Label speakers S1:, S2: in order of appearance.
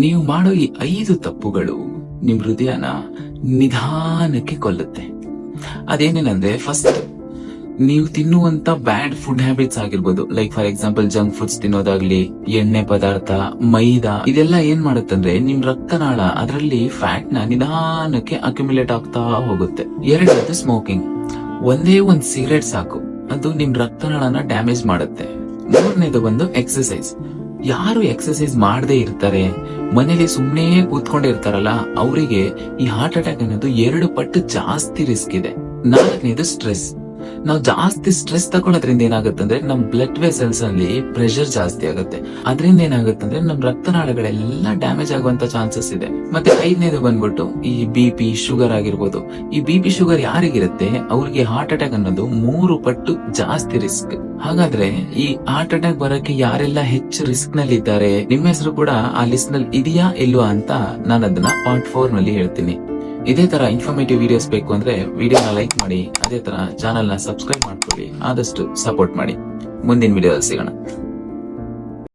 S1: ನೀವು ಮಾಡೋ ಈ 5 ತಪ್ಪುಗಳು ನಿಮ್ ಹೃದಯನ ನಿಧಾನಕ್ಕೆ ಕೊಲ್ಲುತ್ತೆ. ಅದೇನೇನಂದ್ರೆ, ಫಸ್ಟ್, ನೀವು ತಿನ್ನುವಂತ ಬ್ಯಾಡ್ ಫುಡ್ ಹ್ಯಾಬಿಟ್ಸ್ ಆಗಿರ್ಬೋದು. Like for example junk foods ತಿನ್ನೋದಾಗ್ಲಿ, ಎಣ್ಣೆ ಪದಾರ್ಥ, ಮೈದಾ, ಇದೆಲ್ಲ ಏನ್ ಮಾಡುತ್ತಂದ್ರೆ ನಿಮ್ ರಕ್ತನಾಳ ಅದರಲ್ಲಿ ಫ್ಯಾಟ್ ನ ನಿಧಾನಕ್ಕೆ ಅಕ್ಯುಮುಲೇಟ್ ಆಗ್ತಾ ಹೋಗುತ್ತೆ. ಎರಡನೇದು ಸ್ಮೋಕಿಂಗ್. ಒಂದೇ ಒಂದ್ ಸಿಗರೇಟ್ ಸಾಕು, ಅದು ನಿಮ್ ರಕ್ತನಾಳನ ಡ್ಯಾಮೇಜ್ ಮಾಡುತ್ತೆ. ಮೂರನೇದು ಬಂದು ಎಕ್ಸರ್ಸೈಸ್. ಯಾರು ಎಕ್ಸರ್ಸೈಸ್ ಮಾಡದೇ ಇರ್ತಾರೆ, ಮನೇಲಿ ಸುಮ್ಮನೆ ಕೂತ್ಕೊಂಡಿರ್ತಾರಲ್ಲ, ಅವರಿಗೆ ಈ ಹಾರ್ಟ್ ಅಟ್ಯಾಕ್ ಅನ್ನೋದು 2 ಪಟ್ಟು ಜಾಸ್ತಿ ರಿಸ್ಕ್ ಇದೆ. 4ನೇದು ಸ್ಟ್ರೆಸ್. ನಾವು ಜಾಸ್ತಿ ಸ್ಟ್ರೆಸ್ ತಗೊಳ್ಳೋದ್ರಿಂದ ಏನಾಗುತ್ತಂದ್ರೆ ನಮ್ ಬ್ಲಡ್ ವೆಸಲ್ಸ್ ಅಲ್ಲಿ ಪ್ರೆಷರ್ ಜಾಸ್ತಿ ಆಗುತ್ತೆ. ಅದರಿಂದ ಏನಾಗುತ್ತಂದ್ರೆ ನಮ್ ರಕ್ತನಾಳಗಳೆಲ್ಲ ಡ್ಯಾಮೇಜ್ ಆಗುವಂತ ಚಾನ್ಸಸ್ ಇದೆ. ಮತ್ತೆ 5ನೇದು ಬಂದ್ಬಿಟ್ಟು ಈ BP, ಶುಗರ್ ಆಗಿರ್ಬೋದು. ಈ BP, ಶುಗರ್ ಯಾರಿಗಿರುತ್ತೆ ಅವ್ರಿಗೆ ಹಾರ್ಟ್ ಅಟ್ಯಾಕ್ ಅನ್ನೋದು 3 ಪಟ್ಟು ಜಾಸ್ತಿ ರಿಸ್ಕ್. ಹಾಗಾದ್ರೆ ಈ ಹಾರ್ಟ್ ಅಟ್ಯಾಕ್ ಬರಕ್ಕೆ ಯಾರೆಲ್ಲ ಹೆಚ್ಚು ರಿಸ್ಕ್ ನಲ್ಲಿ ಇದ್ದಾರೆ, ನಿಮ್ಮ ಹೆಸರು ಕೂಡ ಆ ಲಿಸ್ಟ್ ನಲ್ಲಿ ಇದೆಯಾ ಇಲ್ವಾ ಅಂತ ನಾನು ಅದನ್ನ ಪಾರ್ಟ್ 4 ನಲ್ಲಿ ಹೇಳ್ತೀನಿ. ಇದೇ ತರ ಇನ್ಫಾರ್ಮೇಟಿವ್ ವಿಡಿಯೋಸ್ ಬೇಕು ಅಂದ್ರೆ ವಿಡಿಯೋನ ಲೈಕ್ ಮಾಡಿ, ಅದೇ ತರ ಚಾನೆಲ್ ನ ಸಬ್ಸ್ಕ್ರೈಬ್ ಮಾಡ್ಕೊಳ್ಳಿ, ಆದಷ್ಟು ಸಪೋರ್ಟ್ ಮಾಡಿ. ಮುಂದಿನ ವಿಡಿಯೋದಲ್ಲಿ ಸಿಗೋಣ.